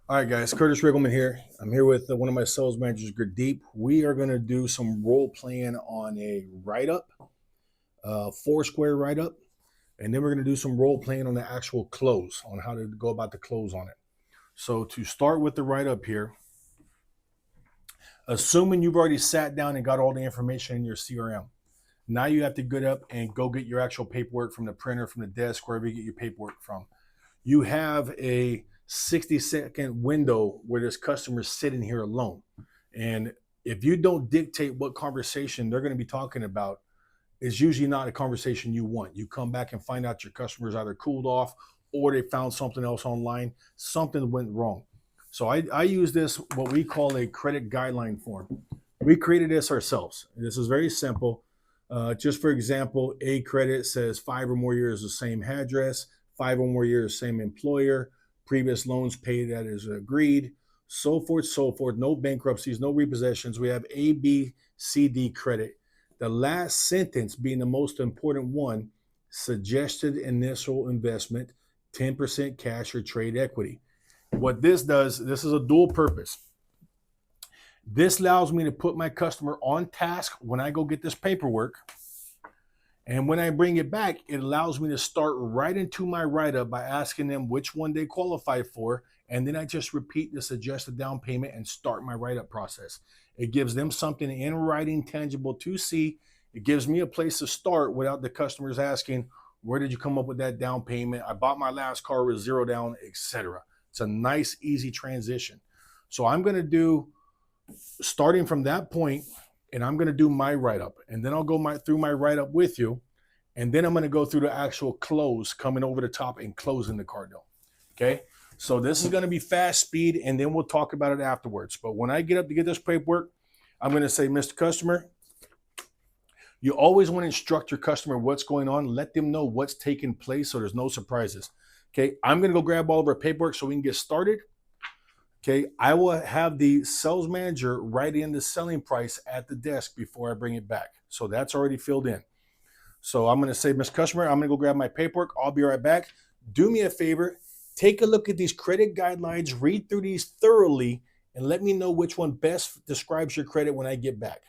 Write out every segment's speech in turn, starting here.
All right, guys. Curtis Riggleman here. I'm here with one of my sales managers, Gurdeep. We are going to do some role playing on a write up, Foursquare write up, and then we're going to do some role playing on the actual close, on how to go about the close on it. So, to start with the write up here, assuming you've already sat down and got all the information in your CRM, now you have to get up and go get your actual paperwork from the printer, from the desk, wherever you get your paperwork from. You have a 60-second window where this customer's sitting here alone. And if you don't dictate what conversation they're going to be talking about, it's usually not a conversation you want. You come back and find out your customer's either cooled off or they found something else online, something went wrong. So I use this, what we call a credit guideline form. We created this ourselves. This is very simple. Just for example, A credit says 5 or more years the same address, 5 or more years same employer, previous loans paid that is agreed, so forth, so forth. No bankruptcies, no repossessions. We have A, B, C, D credit. The last sentence being the most important one, suggested initial investment, 10% cash or trade equity. What this does, this is a dual purpose. This allows me to put my customer on task when I go get this paperwork. And when I bring it back, it allows me to start right into my write-up by asking them which one they qualify for. And then I just repeat the suggested down payment and start my write-up process. It gives them something in writing, tangible to see. It gives me a place to start without the customers asking, where did you come up with that down payment? I bought my last car with 0 down, etc. It's a nice, easy transition. So I'm going to do, starting from that point, and I'm going to do my write-up, and then I'll go through my write-up with you, and then I'm going to go through the actual close, coming over the top and closing the car deal. Okay, so this is going to be fast speed, and then we'll talk about it afterwards. But when I get up to get this paperwork, I'm going to say, Mr. Customer, you always want to instruct your customer what's going on. Let them know what's taking place so there's no surprises. Okay, I'm going to go grab all of our paperwork so we can get started. Okay, I will have the sales manager write in the selling price at the desk before I bring it back. So that's already filled in. So I'm going to say, Mr. Customer, I'm going to go grab my paperwork. I'll be right back. Do me a favor. Take a look at these credit guidelines, read through these thoroughly, and let me know which one best describes your credit when I get back.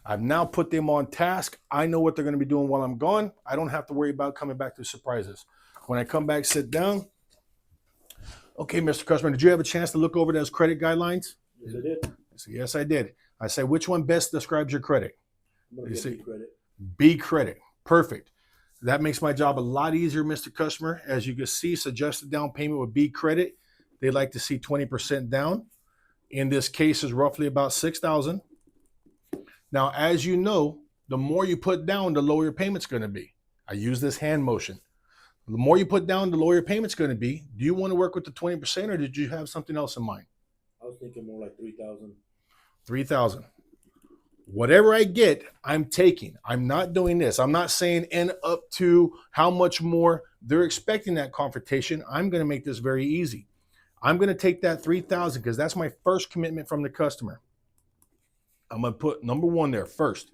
I've now put them on task. I know what they're going to be doing while I'm gone. I don't have to worry about coming back to surprises. When I come back, sit down. Okay, Mr. Customer, did you have a chance to look over those credit guidelines? Yes, I did. So, yes, I did. I say, which one best describes your credit? I'm going to get B credit. B credit. Perfect. That makes my job a lot easier, Mr. Customer. As you can see, suggested down payment with B credit. They like to see 20% down. In this case, is roughly about $6,000. Now, as you know, the more you put down, the lower your payment's going to be. I use this hand motion. The more you put down, the lower your payment's going to be. Do you want to work with the 20%, or did you have something else in mind? I was thinking more like 3,000. 3,000. Whatever I get, I'm taking. I'm not doing this. I'm not saying and up to how much more they're expecting that confrontation. I'm going to make this very easy. I'm going to take that 3,000 because that's my first commitment from the customer. I'm going to put number one there first.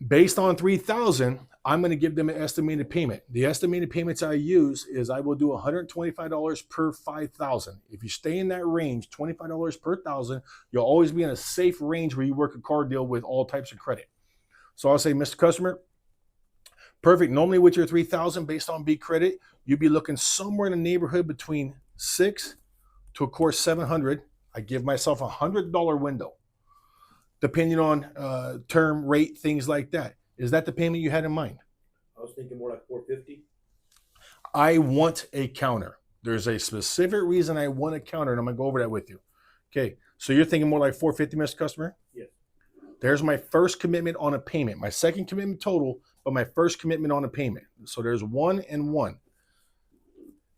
Based on 3,000, I'm going to give them an estimated payment. The estimated payments I use is I will do $125 per 5,000. If you stay in that range, $25 per 1,000, you'll always be in a safe range where you work a car deal with all types of credit. So I'll say, Mr. Customer, perfect. Normally with your 3,000 based on B credit, you'd be looking somewhere in the neighborhood between 6 to, of course, 700. I give myself a $100 window, depending on term, rate, things like that. Is that the payment you had in mind? I was thinking more like 450. I want a counter. There's a specific reason I want a counter, and I'm going to go over that with you. Okay, so you're thinking more like 450, Mr. Customer? Yes. There's my first commitment on a payment. My second commitment total, but my first commitment on a payment. So there's 1 and 1.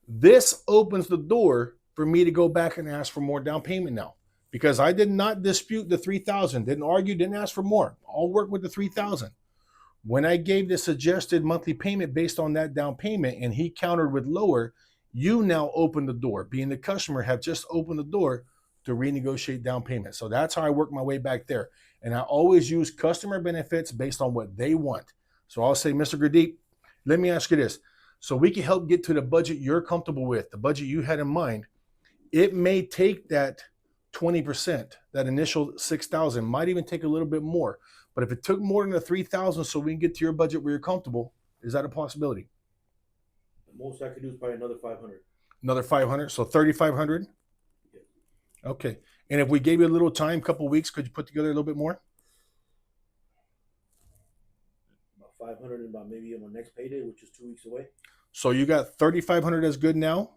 This opens the door for me to go back and ask for more down payment now, because I did not dispute the 3,000, didn't argue, didn't ask for more. I'll work with the 3,000. When I gave the suggested monthly payment based on that down payment and he countered with lower, you now open the door. Being the customer, have just opened the door to renegotiate down payment. So that's how I work my way back there. And I always use customer benefits based on what they want. So I'll say, Mr. Gurdeep, let me ask you this. So we can help get to the budget you're comfortable with, the budget you had in mind. It may take that 20%, that initial 6,000, might even take a little bit more. But if it took more than the 3,000 so we can get to your budget where you're comfortable, is that a possibility? The most I could do is probably another 500. Another 500, so 3,500? Yeah. Okay. And if we gave you a little time, couple weeks, could you put together a little bit more? About 500 and about maybe on my next payday, which is 2 weeks away. So you got 3,500 as good now?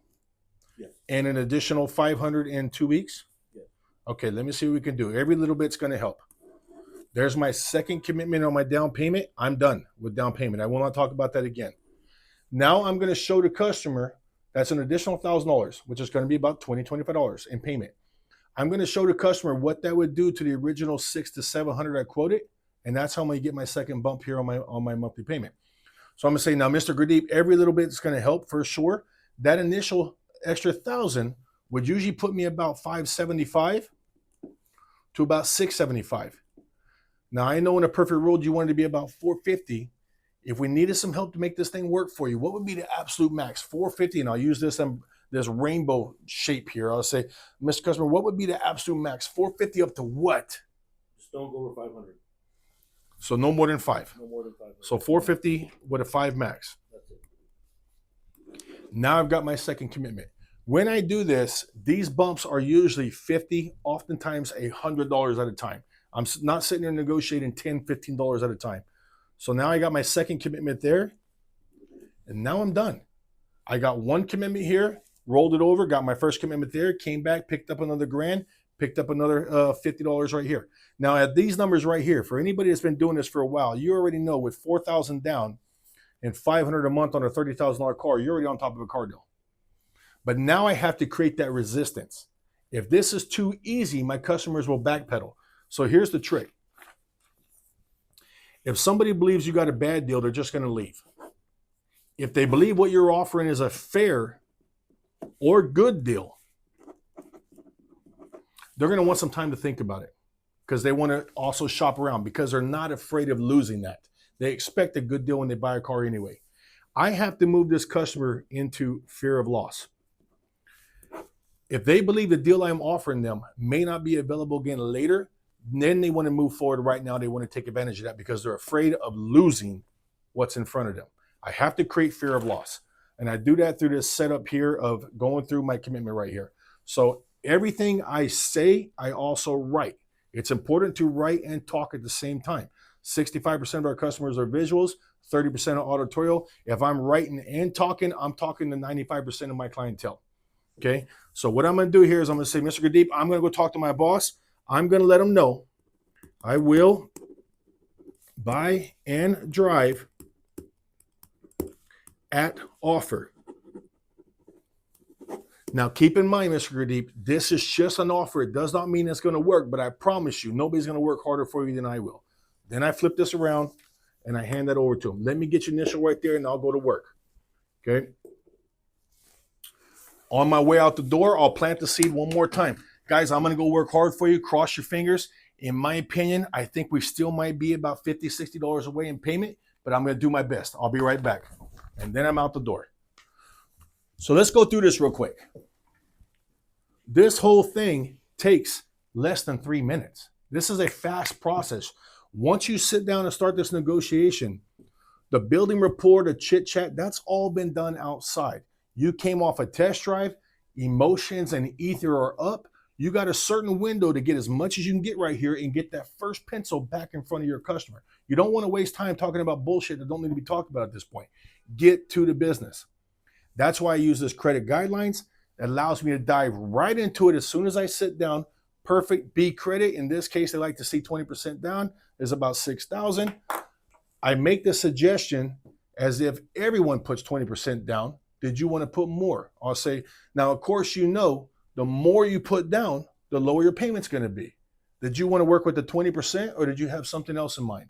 Yes. And an additional 500 in 2 weeks? Yes. Okay, let me see what we can do. Every little bit's going to help. There's my second commitment on my down payment. I'm done with down payment. I will not talk about that again. Now I'm going to show the customer that's an additional $1,000, which is going to be about $20, $25 in payment. I'm going to show the customer what that would do to the original $600 to $700 I quoted, and that's how I'm going to get my second bump here on my monthly payment. So I'm going to say, now, Mr. Gurdeep, every little bit is going to help for sure. That initial extra 1,000 would usually put me about $575 to about $675. Now, I know in a perfect world you wanted to be about $450. If we needed some help to make this thing work for you, what would be the absolute max? $450, and I'll use this rainbow shape here. I'll say, Mr. Customer, what would be the absolute max? $450 up to what? Just don't go over 500. So no more than 5. No more than 500. So $450 with a 5 max. That's it. Now I've got my second commitment. When I do this, these bumps are usually $50, oftentimes $100 at a time. I'm not sitting there negotiating $10, $15 at a time. So now I got my second commitment there, and now I'm done. I got one commitment here, rolled it over, got my first commitment there, came back, picked up another grand, picked up another $50 right here. Now at these numbers right here, for anybody that's been doing this for a while, you already know with $4,000 down and $500 a month on a $30,000 car, you're already on top of a car deal. But now I have to create that resistance. If this is too easy, my customers will backpedal. So here's the trick. If somebody believes you got a bad deal, they're just going to leave. If they believe what you're offering is a fair or good deal, they're going to want some time to think about it because they want to also shop around because they're not afraid of losing that. They expect a good deal when they buy a car anyway. I have to move this customer into fear of loss. If they believe the deal I'm offering them may not be available again later, then they want to move forward right now. They want to take advantage of that because they're afraid of losing what's in front of them. I have to create fear of loss. And I do that through this setup here of going through my commitment right here. So everything I say, I also write. It's important to write and talk at the same time. 65% of our customers are visuals, 30% are auditorial. If I'm writing and talking, I'm talking to 95% of my clientele. Okay. So what I'm going to do here is I'm going to say, Mr. Gurdeep, I'm going to go talk to my boss. I'm going to let them know I will buy and drive at offer. Now, keep in mind, Mr. Gurdeep, this is just an offer. It does not mean it's going to work, but I promise you, nobody's going to work harder for you than I will. Then I flip this around and I hand that over to them. Let me get your initial right there and I'll go to work. Okay. On my way out the door, I'll plant the seed one more time. Guys, I'm going to go work hard for you. Cross your fingers. In my opinion, I think we still might be about $50, $60 away in payment, but I'm going to do my best. I'll be right back. And then I'm out the door. So let's go through this real quick. This whole thing takes less than 3 minutes. This is a fast process. Once you sit down and start this negotiation, the building rapport, the chit chat, that's all been done outside. You came off a test drive, emotions and ether are up. You got a certain window to get as much as you can get right here and get that first pencil back in front of your customer. You don't want to waste time talking about bullshit that don't need to be talked about at this point. Get to the business. That's why I use this credit guidelines. It allows me to dive right into it as soon as I sit down. Perfect B credit. In this case, they like to see 20% down is about 6,000. I make the suggestion as if everyone puts 20% down. Did you want to put more? I'll say, now, of course, you know, the more you put down, the lower your payment's going to be. Did you want to work with the 20% or did you have something else in mind?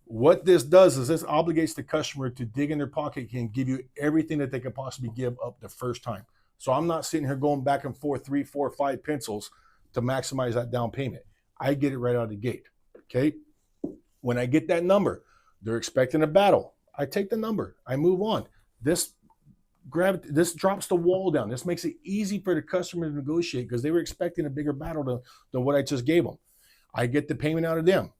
What this does is this obligates the customer to dig in their pocket and give you everything that they can possibly give up the first time. So I'm not sitting here going back and forth 3, 4, 5 pencils to maximize that down payment. I get it right out of the gate. Okay. When I get that number, they're expecting a battle. I take the number. I move on. This This drops the wall down. This makes it easy for the customer to negotiate because they were expecting a bigger battle than what I just gave them. I get the payment out of them.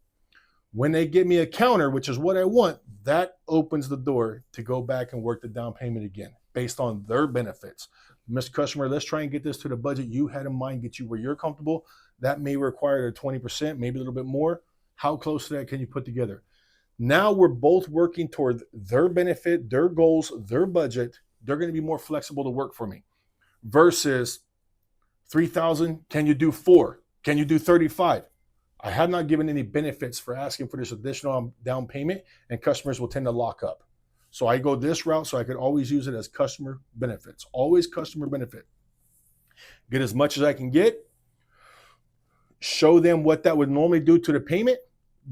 When they give me a counter, which is what I want, that opens the door to go back and work the down payment again based on their benefits. Mr. Customer, let's try and get this to the budget you had in mind, get you where you're comfortable. That may require a 20%, maybe a little bit more. How close to that can you put together? Now we're both working toward their benefit, their goals, their budget. They're going to be more flexible to work for me versus 3,000. Can you do 4? Can you do 35? I have not given any benefits for asking for this additional down payment, and customers will tend to lock up. So I go this route so I can always use it as customer benefits. Always customer benefit. Get as much as I can get. Show them what that would normally do to the payment.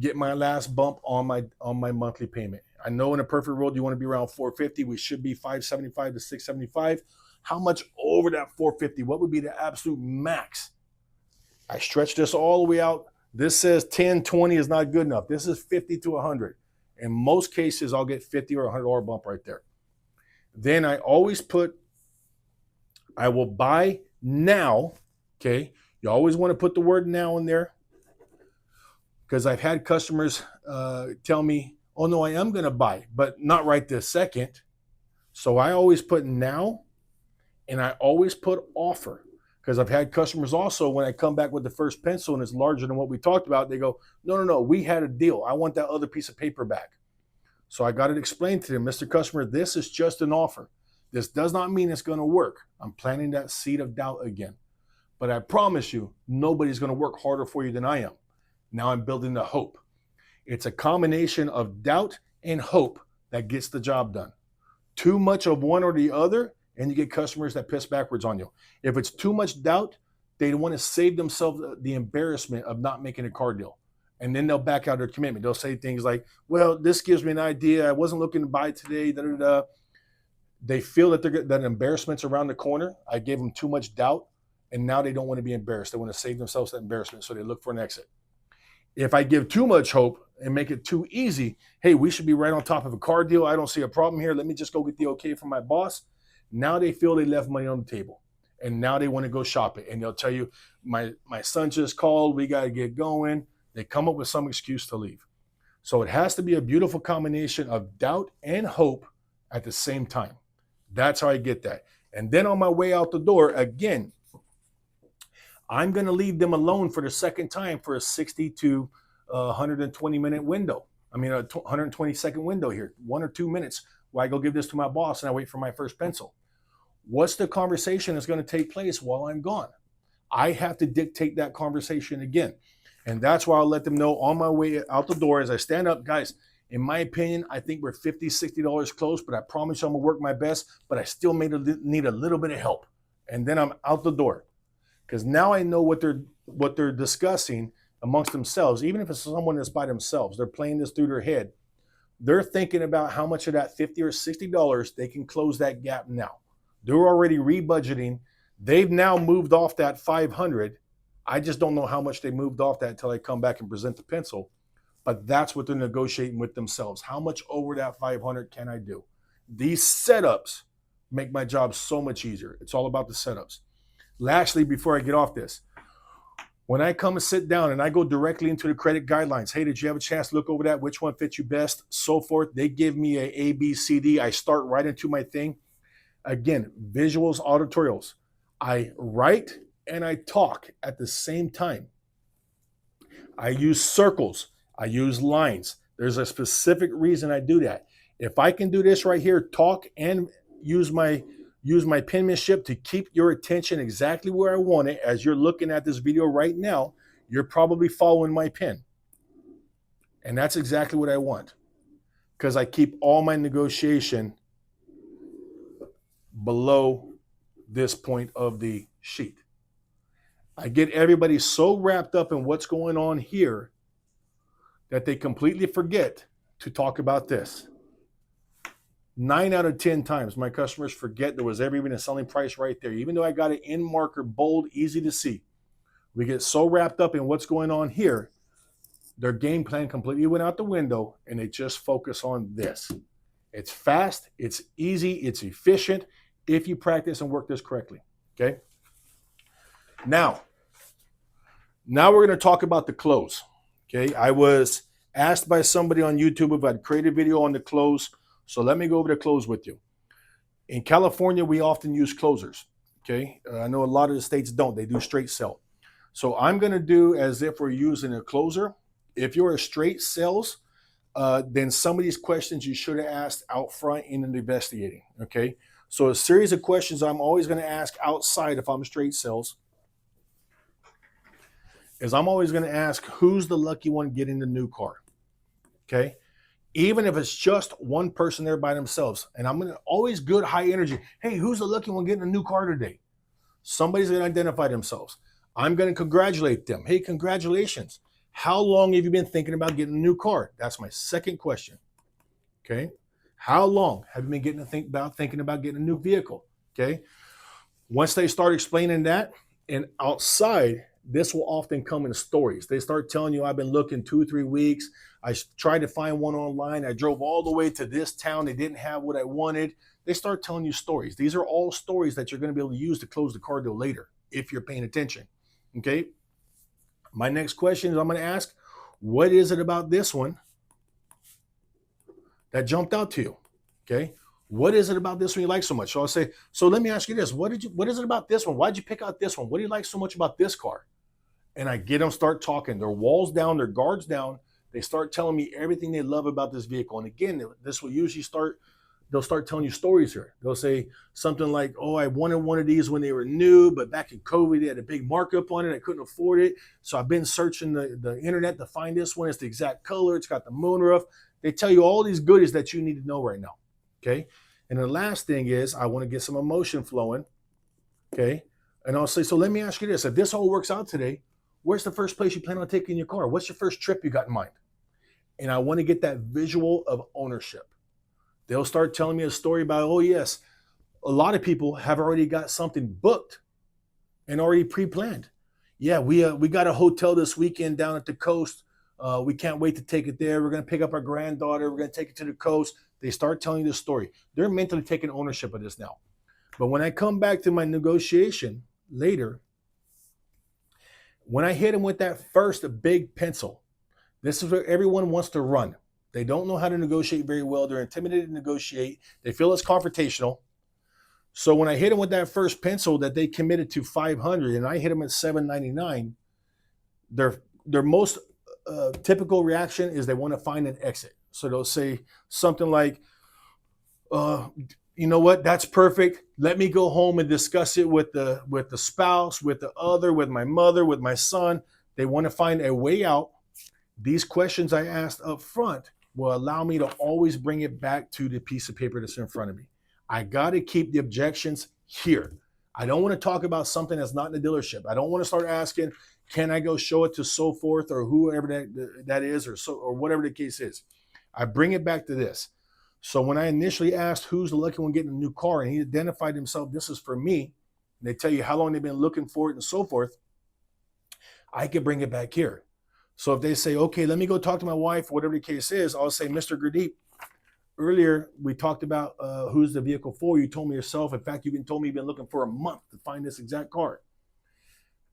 Get my last bump on my monthly payment. I know in a perfect world you want to be around $450. We should be $575 to $675. How much over that $450? What would be the absolute max? I stretch this all the way out. This says 10, 20 is not good enough. This is 50 to 100. In most cases, I'll get 50 or $100 bump right there. Then I always put, I will buy now. Okay. You always want to put the word now in there because I've had customers tell me, oh no, I am going to buy, but not right this second. So I always put now and I always put offer. Because I've had customers also, when I come back with the first pencil and it's larger than what we talked about, they go, no, we had a deal. I want that other piece of paper back. So I got to explain to them, Mr. Customer, this is just an offer. This does not mean it's going to work. I'm planting that seed of doubt again. But I promise you, nobody's going to work harder for you than I am. Now I'm building the hope. It's a combination of doubt and hope that gets the job done. Too much of one or the other, and you get customers that piss backwards on you. If it's too much doubt, they want to save themselves the embarrassment of not making a car deal. And then they'll back out their commitment. They'll say things like, well, this gives me an idea. I wasn't looking to buy today. Da, da, da. They feel that that embarrassment's around the corner. I gave them too much doubt, and now they don't want to be embarrassed. They want to save themselves that embarrassment, so they look for an exit. If I give too much hope and make it too easy, hey, we should be right on top of a car deal. I don't see a problem here. Let me just go get the okay from my boss. Now they feel they left money on the table, and now they want to go shop it. And they'll tell you, my son just called. We got to get going. They come up with some excuse to leave. So it has to be a beautiful combination of doubt and hope at the same time. That's how I get that. And then on my way out the door, again, I'm going to leave them alone for the second time for a 60 to 120 minute window. I mean, a 120 second window here, 1 or 2 minutes. Why I go give this to my boss and I wait for my first pencil. What's the conversation that's going to take place while I'm gone? I have to dictate that conversation again. And that's why I'll let them know on my way out the door as I stand up, guys, in my opinion, I think we're $50, $60 close, but I promise you I'm going to work my best, but I still need a little bit of help. And then I'm out the door. Because now I know what they're discussing amongst themselves. Even if it's someone that's by themselves, they're playing this through their head. They're thinking about how much of that $50 or $60 they can close that gap now. They're already rebudgeting. They've now moved off that $500. I just don't know how much they moved off that until I come back and present the pencil. But that's what they're negotiating with themselves. How much over that $500 can I do? These setups make my job so much easier. It's all about the setups. Lastly, before I get off this, when I come and sit down and I go directly into the credit guidelines, hey, did you have a chance to look over that? Which one fits you best? So forth. They give me a B, C, D. I start right into my thing. Again, visuals, auditorials. I write and I talk at the same time. I use circles. I use lines. There's a specific reason I do that. If I can do this right here, talk and use my penmanship to keep your attention exactly where I want it. As you're looking at this video right now, you're probably following my pen. And that's exactly what I want. Because I keep all my negotiation below this point of the sheet. I get everybody so wrapped up in what's going on here that they completely forget to talk about this. 9 out of 10 times, my customers forget there was ever even a selling price right there. Even though I got it in marker, bold, easy to see. We get so wrapped up in what's going on here, their game plan completely went out the window, and they just focus on this. It's fast, it's easy, it's efficient, if you practice and work this correctly. Okay. Now we're going to talk about the close. Okay. I was asked by somebody on YouTube if I'd create a video on the close. So let me go over the close with you. In California, we often use closers. Okay. I know a lot of the states don't. They do straight sell. So I'm going to do as if we're using a closer. If you're a straight sales, then some of these questions you should have asked out front in the investigating. Okay. So a series of questions I'm always going to ask outside if I'm straight sales is I'm always going to ask, who's the lucky one getting the new car? Okay. Even if it's just one person there by themselves. And I'm going to always good high energy. Hey, who's the lucky one getting a new car today? Somebody's going to identify themselves. I'm going to congratulate them. Hey, congratulations. How long have you been thinking about getting a new car? That's my second question. Okay. How long have you been thinking about getting a new vehicle? Okay. Once they start explaining that, and outside, this will often come in stories. They start telling you, I've been looking 2-3 weeks. I tried to find one online. I drove all the way to this town. They didn't have what I wanted. They start telling you stories. These are all stories that you're going to be able to use to close the car deal later if you're paying attention. Okay. My next question is I'm going to ask, what is it about this one that jumped out to you? Okay. What is it about this one you like so much? So I'll say, so let me ask you this. What is it about this one? Why'd you pick out this one? What do you like so much about this car? And I get them start talking. Their walls down, their guards down. They start telling me everything they love about this vehicle. And again, this will usually they'll start telling you stories here. They'll say something like, oh, I wanted one of these when they were new, but back in COVID, they had a big markup on it. I couldn't afford it. So I've been searching the internet to find this one. It's the exact color. It's got the moonroof. They tell you all these goodies that you need to know right now. Okay. And the last thing is I want to get some emotion flowing. Okay. And I'll say, so let me ask you this. If this all works out today, where's the first place you plan on taking your car? What's your first trip you got in mind? And I want to get that visual of ownership. They'll start telling me a story about, oh, yes, a lot of people have already got something booked and already pre-planned. Yeah, we got a hotel this weekend down at the coast. We can't wait to take it there. We're going to pick up our granddaughter. We're going to take it to the coast. They start telling you the story. They're mentally taking ownership of this now. But when I come back to my negotiation later, when I hit them with that first big pencil, this is where everyone wants to run. They don't know how to negotiate very well. They're intimidated to negotiate. They feel it's confrontational. So when I hit them with that first pencil that they committed to $500 and I hit them at $799, their most typical reaction is they want to find an exit. So they'll say something like, you know what, that's perfect. Let me go home and discuss it with the spouse, with the other, with my mother, with my son. They want to find a way out. These questions I asked up front will allow me to always bring it back to the piece of paper that's in front of me. I got to keep the objections here. I don't want to talk about something that's not in the dealership. I don't want to start asking, can I go show it to so forth or whoever that is or whatever the case is. I bring it back to this. So when I initially asked who's the lucky one getting a new car and he identified himself, this is for me, and they tell you how long they've been looking for it and so forth, I can bring it back here. So if they say, okay, let me go talk to my wife, whatever the case is, I'll say, Mr. Gurdeep, earlier we talked about who's the vehicle for. You told me yourself. In fact, you've been told me you've been looking for a month to find this exact car.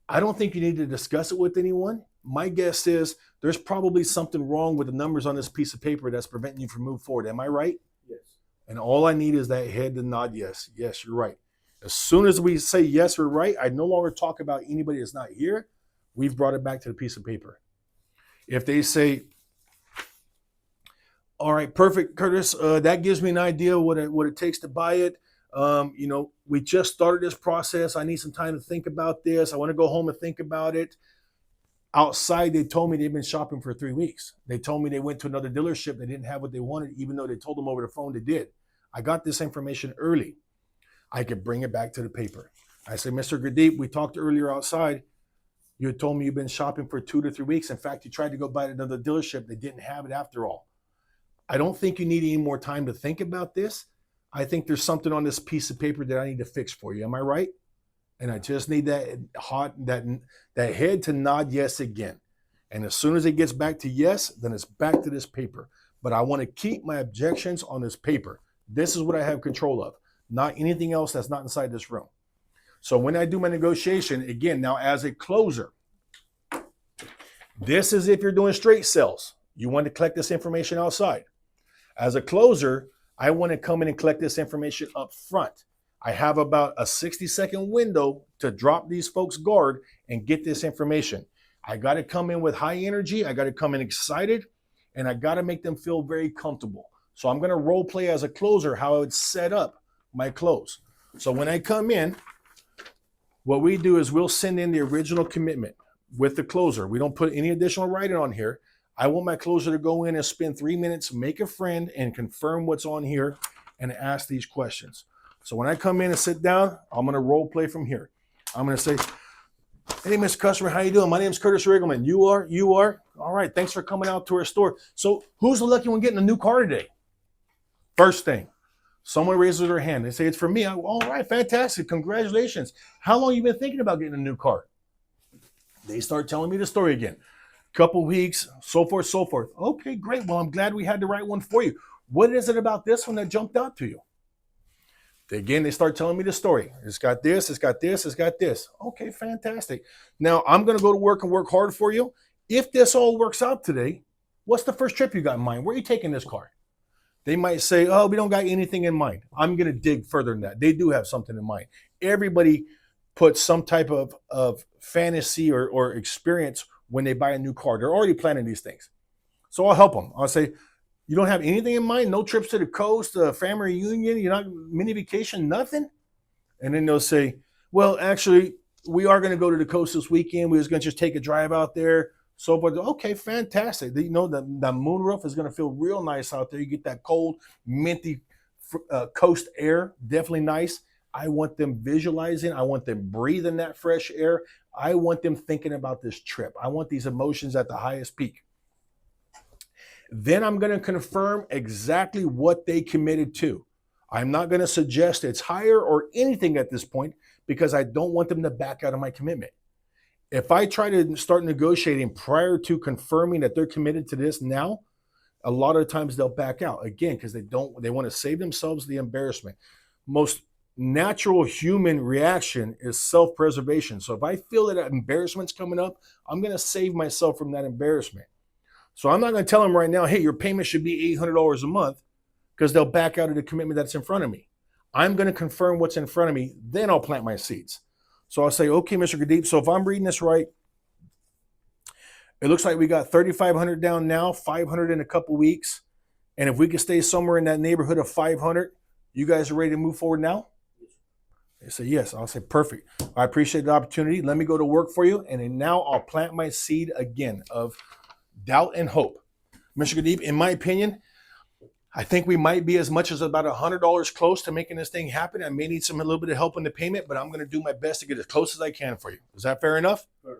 I don't think you need to discuss it with anyone. My guess is there's probably something wrong with the numbers on this piece of paper that's preventing you from moving forward. Am I right? Yes. And all I need is that head to nod yes. Yes, you're right. As soon as we say yes, we're right, I no longer talk about anybody that's not here. We've brought it back to the piece of paper. If they say, all right, perfect, Curtis, that gives me an idea what it takes to buy it. We just started this process. I need some time to think about this. I want to go home and think about it. Outside, they told me they've been shopping for 3 weeks. They told me they went to another dealership. They didn't have what they wanted, even though they told them over the phone they did. I got this information early. I could bring it back to the paper. I said, Mr. Gurdeep, we talked earlier outside. You had told me you've been shopping for 2 to 3 weeks. In fact, you tried to go buy another dealership. They didn't have it after all. I don't think you need any more time to think about this. I think there's something on this piece of paper that I need to fix for you. Am I right? And I just need that head to nod yes again. And as soon as it gets back to yes, then it's back to this paper. But I want to keep my objections on this paper. This is what I have control of. not anything else that's not inside this room. So when I do my negotiation, again, now as a closer, this is if you're doing straight sales. You want to collect this information outside. As a closer, I want to come in and collect this information up front. I have about a 60-second window to drop these folks' guard and get this information. I got to come in with high energy. I got to come in excited, and I got to make them feel very comfortable. So I'm going to role play as a closer how I would set up my close. So when I come in, what we do is we'll send in the original commitment with the closer. We don't put any additional writing on here. I want my closer to go in and spend 3 minutes, make a friend, and confirm what's on here and ask these questions. So when I come in and sit down, I'm going to role play from here. I'm going to say, hey, Mr. Customer, how you doing? My name is Curtis Riggleman. You are? All right, thanks for coming out to our store. So who's the lucky one getting a new car today? First thing, someone raises their hand. They say, it's for me. All right, fantastic. Congratulations. How long have you been thinking about getting a new car? They start telling me the story again. Couple weeks, so forth, so forth. Okay, great. Well, I'm glad we had the right one for you. What is it about this one that jumped out to you? Again, they start telling me the story. It's got this, it's got this, it's got this. Okay, fantastic. Now, I'm going to go to work and work hard for you. If this all works out today, what's the first trip you got in mind? Where are you taking this car? They might say, oh, we don't got anything in mind. I'm going to dig further than that. They do have something in mind. Everybody puts some type of fantasy or experience when they buy a new car. They're already planning these things. So I'll help them. I'll say, you don't have anything in mind? No trips to the coast, a family reunion, you're not mini vacation, nothing? And then they'll say, well, actually, we are going to go to the coast this weekend. We're going to just take a drive out there. So, but okay, fantastic. You know, the moonroof is going to feel real nice out there. You get that cold, minty coast air, definitely nice. I want them visualizing. I want them breathing that fresh air. I want them thinking about this trip. I want these emotions at the highest peak. Then I'm going to confirm exactly what they committed to. I'm not going to suggest it's higher or anything at this point because I don't want them to back out of my commitment. If I try to start negotiating prior to confirming that they're committed to this now, a lot of times they'll back out again because they want to save themselves the embarrassment. Most natural human reaction is self-preservation. So if I feel that embarrassment's coming up, I'm going to save myself from that embarrassment. So I'm not going to tell them right now, hey, your payment should be $800 a month because they'll back out of the commitment that's in front of me. I'm going to confirm what's in front of me, then I'll plant my seeds. So I'll say, okay, Mr. Gadeep, so if I'm reading this right, it looks like we got $3,500 down now, $500 in a couple weeks. And if we can stay somewhere in that neighborhood of $500, you guys are ready to move forward now? They say, yes. I'll say, perfect. I appreciate the opportunity. Let me go to work for you. And then now I'll plant my seed again of doubt and hope. Mr. Gadeep, in my opinion, I think we might be as much as about $100 close to making this thing happen. I may need a little bit of help in the payment, but I'm going to do my best to get as close as I can for you. Is that fair enough? Fair.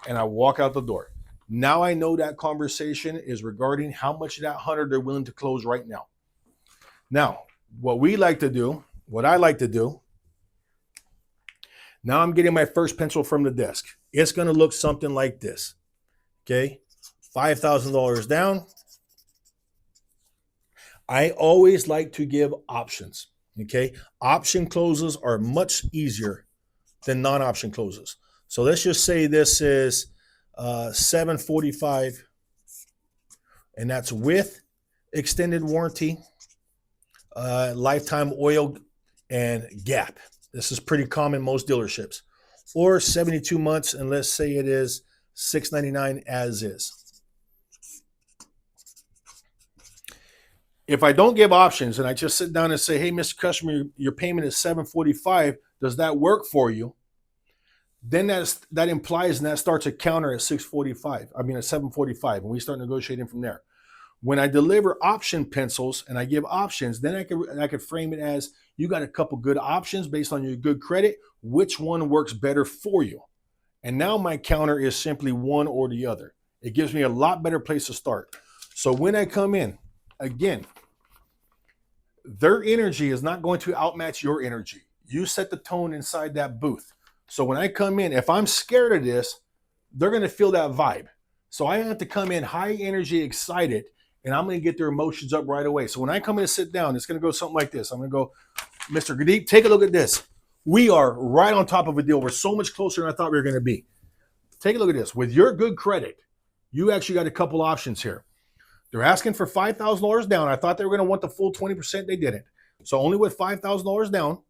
And I walk out the door. Now I know that conversation is regarding how much of that 100 they're willing to close right now. Now, what I like to do, now I'm getting my first pencil from the desk. It's going to look something like this. Okay, $5,000 down. I always like to give options. Okay, option closes are much easier than non-option closes. So let's just say this is $745, and that's with extended warranty, lifetime oil, and gap. This is pretty common in most dealerships. Or 72 months, and let's say it is $699 as is. If I don't give options and I just sit down and say, hey, Mr. Customer, your payment is $745, does that work for you? Then that implies and that starts a counter at $745, and we start negotiating from there. When I deliver option pencils and I give options, then I could frame it as you got a couple good options based on your good credit. Which one works better for you? And now my counter is simply one or the other. It gives me a lot better place to start. So when I come in, again, their energy is not going to outmatch your energy. You set the tone inside that booth. So when I come in, if I'm scared of this, they're going to feel that vibe. So I have to come in high energy, excited, and I'm going to get their emotions up right away. So when I come in and sit down, it's going to go something like this. I'm going to go, Mr. Gurdeep, take a look at this. We are right on top of a deal. We're so much closer than I thought we were going to be. Take a look at this. With your good credit, you actually got a couple options here. They're asking for $5,000 down. I thought they were going to want the full 20%. They didn't. So only with $5,000 down,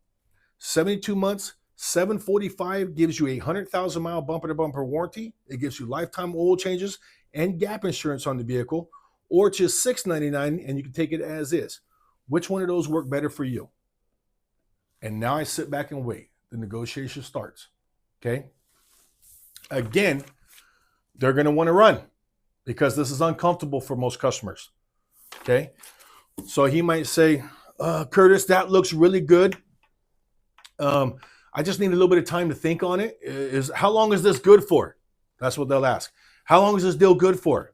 72 months, $745 gives you a 100,000 mile bumper to bumper warranty. It gives you lifetime oil changes and gap insurance on the vehicle, or just $699 and you can take it as is. Which one of those work better for you? And now I sit back and wait. The negotiation starts. Okay. Again, they're going to want to run because this is uncomfortable for most customers. Okay. So he might say, Curtis, that looks really good. I just need a little bit of time to think on it. How long is this good for? That's what they'll ask. How long is this deal good for?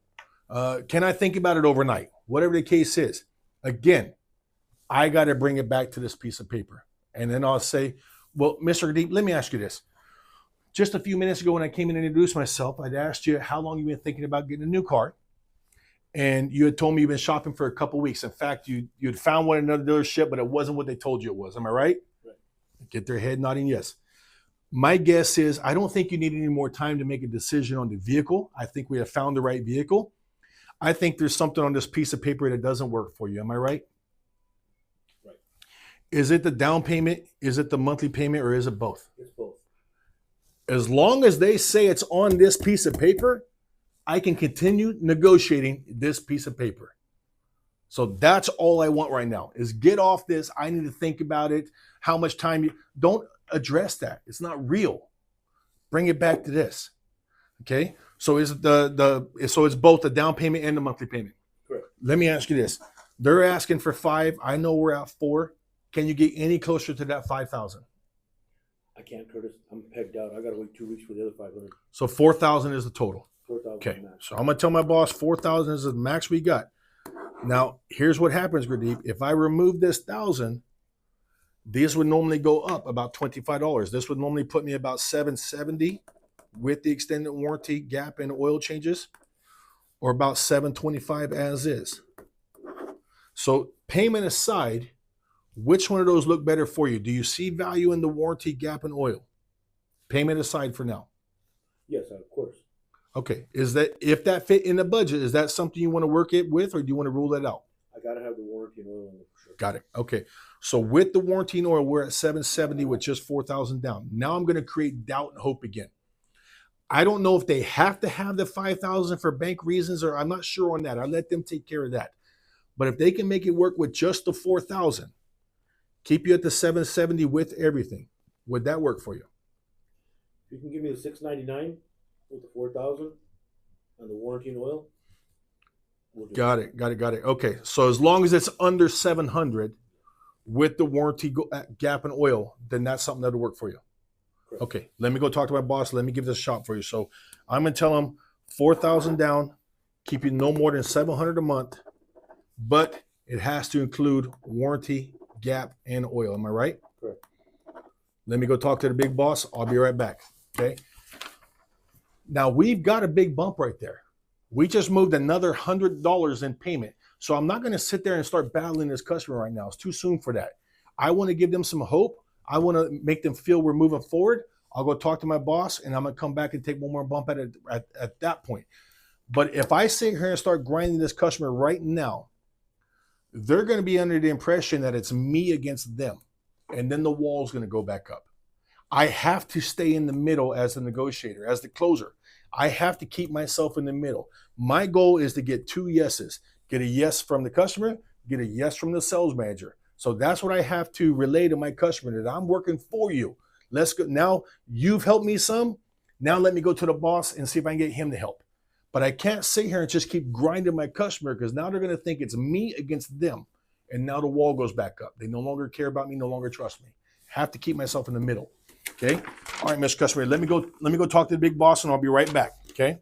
Can I think about it overnight? Whatever the case is. Again, I got to bring it back to this piece of paper. And then I'll say, well, Mr. Gurdeep, let me ask you this. Just a few minutes ago when I came in and introduced myself, I'd asked you how long you've been thinking about getting a new car. And you had told me you've been shopping for a couple of weeks. In fact, you'd found one in another dealership, but it wasn't what they told you it was. Am I right? Right. Get their head nodding yes. My guess is I don't think you need any more time to make a decision on the vehicle. I think we have found the right vehicle. I think there's something on this piece of paper that doesn't work for you. Am I right? Right. Is it the down payment? Is it the monthly payment? Or is it both? It's both. As long as they say it's on this piece of paper, I can continue negotiating this piece of paper. So that's all I want right now is get off this. I need to think about it. How much time you don't address that. It's not real. Bring it back to this. Okay. So is so it's both the down payment and the monthly payment. Correct. Let me ask you this. They're asking for 5. I know we're at 4. Can you get any closer to that 5,000? I can't, Curtis. I'm pegged out. I got to wait 2 weeks for the other 500. So 4,000 is the total. 4,000. Okay. Max. So I'm going to tell my boss 4,000 is the max we got. Now, here's what happens, Gurdeep. If I remove this 1,000, this would normally go up about $25. This would normally put me about $770 with the extended warranty, gap, and oil changes, or about $725 as is. So payment aside, which one of those look better for you? Do you see value in the warranty, gap, and oil? Payment aside for now. Yes, of course. Okay. Is that if that fit in the budget, is that something you want to work it with, or do you want to rule that out? I got to have the warranty and oil in it for sure. Got it. Okay. So with the warranty and oil, we're at 770 with just 4,000 down. Now I'm going to create doubt and hope again. I don't know if they have to have the 5,000 for bank reasons, or I'm not sure on that. I let them take care of that. But if they can make it work with just the 4,000, keep you at the 770 with everything, would that work for you? If you can give me the $699 with the 4,000 and the warranty and oil, we'll do Got it. Okay. So as long as it's under 700 with the warranty, gap, and oil, then that's something that'll work for you. Correct. Okay. Let me go talk to my boss. Let me give this a shot for you. So I'm going to tell him 4,000 down, keep you no more than 700 a month, but it has to include warranty, gap, and oil. Am I right? Correct. Let me go talk to the big boss. I'll be right back. Okay. Now we've got a big bump right there. We just moved another $100 in payment. So I'm not going to sit there and start battling this customer right now. It's too soon for that. I want to give them some hope. I want to make them feel we're moving forward. I'll go talk to my boss and I'm going to come back and take one more bump at that point. But if I sit here and start grinding this customer right now, they're going to be under the impression that it's me against them. And then the wall's going to go back up. I have to stay in the middle as the negotiator, as the closer. I have to keep myself in the middle. My goal is to get 2 yeses. Get a yes from the customer, get a yes from the sales manager. So that's what I have to relay to my customer, that I'm working for you. Let's go. Now you've helped me some. Now let me go to the boss and see if I can get him to help. But I can't sit here and just keep grinding my customer, because now they're going to think it's me against them. And now the wall goes back up. They no longer care about me, no longer trust me. Have to keep myself in the middle. Okay. All right, Mr. Customer, let me go talk to the big boss and I'll be right back. Okay.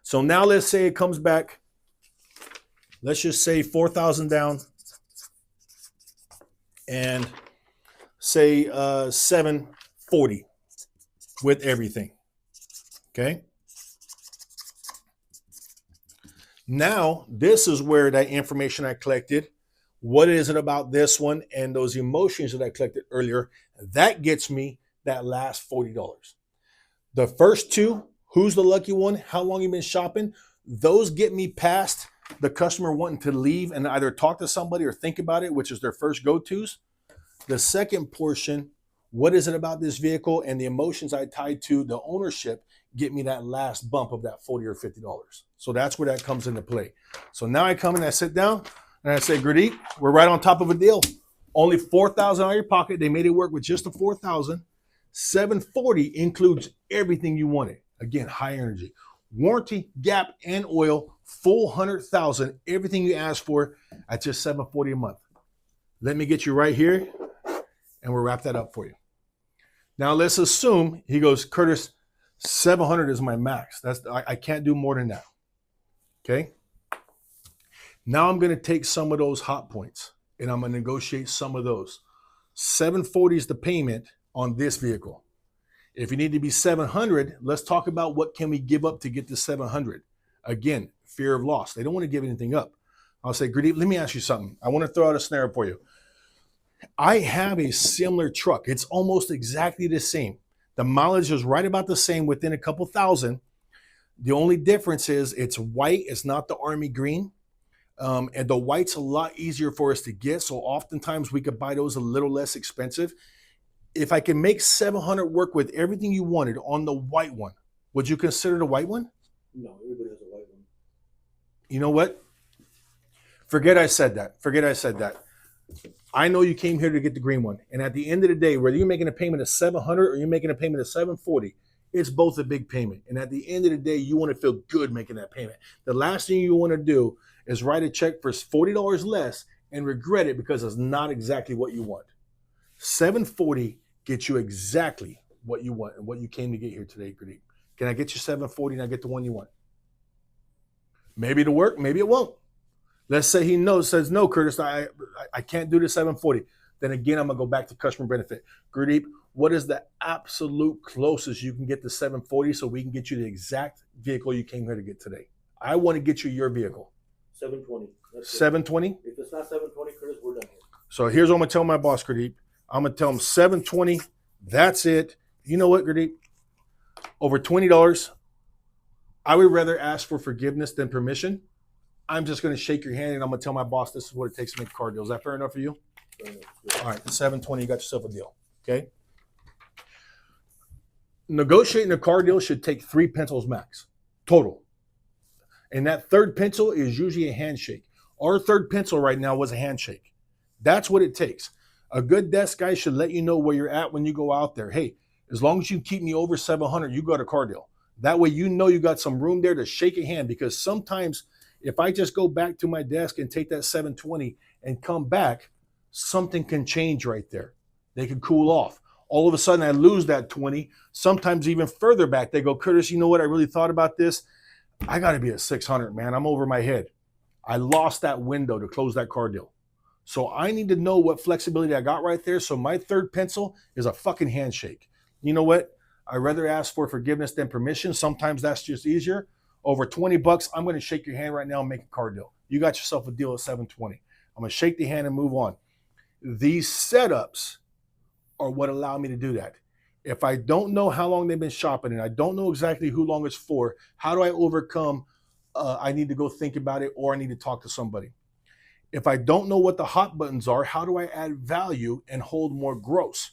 So now let's say it comes back. Let's just say 4,000 down and say 740 with everything. Okay. Now, this is where that information I collected What is it about this one and those emotions that I collected earlier that gets me that last $40? The first two, who's the lucky one, how long you been shopping, those get me past the customer wanting to leave and either talk to somebody or think about it, which is their first go-tos. The second portion, what is it about this vehicle and the emotions I tied to the ownership, get me that last bump of that $40 or $50. So that's where that comes into play. So now I come and I sit down and I say, Gurdeep, we're right on top of a deal. Only $4,000 out of your pocket. They made it work with just the $4,000. $740 includes everything you wanted. Again, high energy, warranty, gap, and oil, full $100,000. Everything you asked for at just $740 a month. Let me get you right here, and we'll wrap that up for you. Now let's assume he goes, Curtis, 700 is my max. I can't do more than that. Okay. Now I'm going to take some of those hot points and I'm going to negotiate some of those. 740 is the payment on this vehicle. If you need to be 700, let's talk about what can we give up to get to 700. Again, fear of loss. They don't want to give anything up. I'll say, Gurdeep, let me ask you something. I want to throw out a scenario for you. I have a similar truck. It's almost exactly the same. The mileage is right about the same within a couple thousand. The only difference is it's white. It's not the army green. And the white's a lot easier for us to get. So oftentimes we could buy those a little less expensive. If I can make 700 work with everything you wanted on the white one, would you consider the white one? No, everybody has a white one. You know what? Forget I said that. I know you came here to get the green one. And at the end of the day, whether you're making a payment of 700 or you're making a payment of 740, it's both a big payment. And at the end of the day, you want to feel good making that payment. The last thing you want to do is write a check for $40 less and regret it because it's not exactly what you want. 740 gets you exactly what you want and what you came to get here today, Gurdeep. Can I get you 740 and I get the one you want? Maybe it'll work, maybe it won't. Let's say he says, no, Curtis, I can't do the 740. Then again, I'm going to go back to customer benefit. Gurdeep, what is the absolute closest you can get to 740 so we can get you the exact vehicle you came here to get today? I want to get you your vehicle. 720. 720? If it's not 720, Curtis, we're done here. So here's what I'm going to tell my boss, Gurdeep. I'm going to tell him 720. That's it. You know what, Gurdeep? Over $20, I would rather ask for forgiveness than permission. I'm just going to shake your hand and I'm going to tell my boss this is what it takes to make a car deal. Is that fair enough for you? All right, the 720, you got yourself a deal. Okay. Negotiating a car deal should take 3 pencils max, total. And that third pencil is usually a handshake. Our third pencil right now was a handshake. That's what it takes. A good desk guy should let you know where you're at when you go out there. Hey, as long as you keep me over 700, you got a car deal. That way you know you got some room there to shake a hand, because sometimes if I just go back to my desk and take that 720 and come back, something can change right there. They can cool off. All of a sudden I lose that 20. Sometimes even further back, they go, Curtis, you know what? I really thought about this. I got to be at 600, man. I'm over my head. I lost that window to close that car deal. So I need to know what flexibility I got right there. So my third pencil is a fucking handshake. You know what? I'd rather ask for forgiveness than permission. Sometimes that's just easier. Over $20, I'm going to shake your hand right now and make a car deal. You got yourself a deal at 720. I'm going to shake the hand and move on. These setups are what allow me to do that. If I don't know how long they've been shopping and I don't know exactly who long it's for, how do I overcome? I need to go think about it, or I need to talk to somebody. If I don't know what the hot buttons are, how do I add value and hold more gross?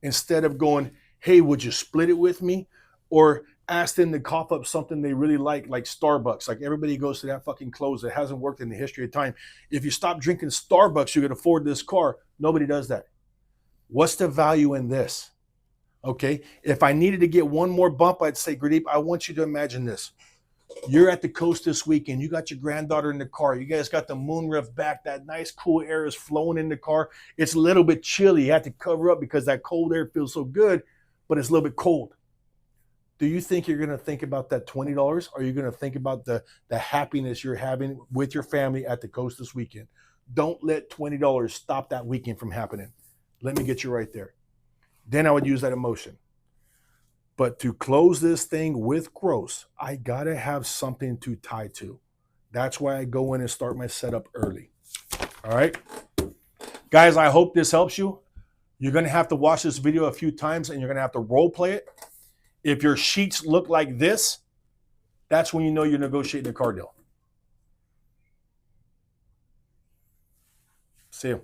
Instead of going, hey, would you split it with me? Or ask them to cough up something they really like Starbucks. Like everybody goes to that fucking close that hasn't worked in the history of time. If you stop drinking Starbucks, you can afford this car. Nobody does that. What's the value in this? Okay. If I needed to get one more bump, I'd say, Gurdeep, I want you to imagine this. You're at the coast this weekend. You got your granddaughter in the car. You guys got the moonroof back. That nice cool air is flowing in the car. It's a little bit chilly. You have to cover up because that cold air feels so good, but it's a little bit cold. Do you think you're going to think about that $20? Or are you going to think about the happiness you're having with your family at the coast this weekend? Don't let $20 stop that weekend from happening. Let me get you right there. Then I would use that emotion. But to close this thing with gross, I got to have something to tie to. That's why I go in and start my setup early. All All right. Guys, I hope this helps you. You're going to have to watch this video a few times and you're going to have to role play it. If your sheets look like this, that's when you know you're negotiating a car deal. See you.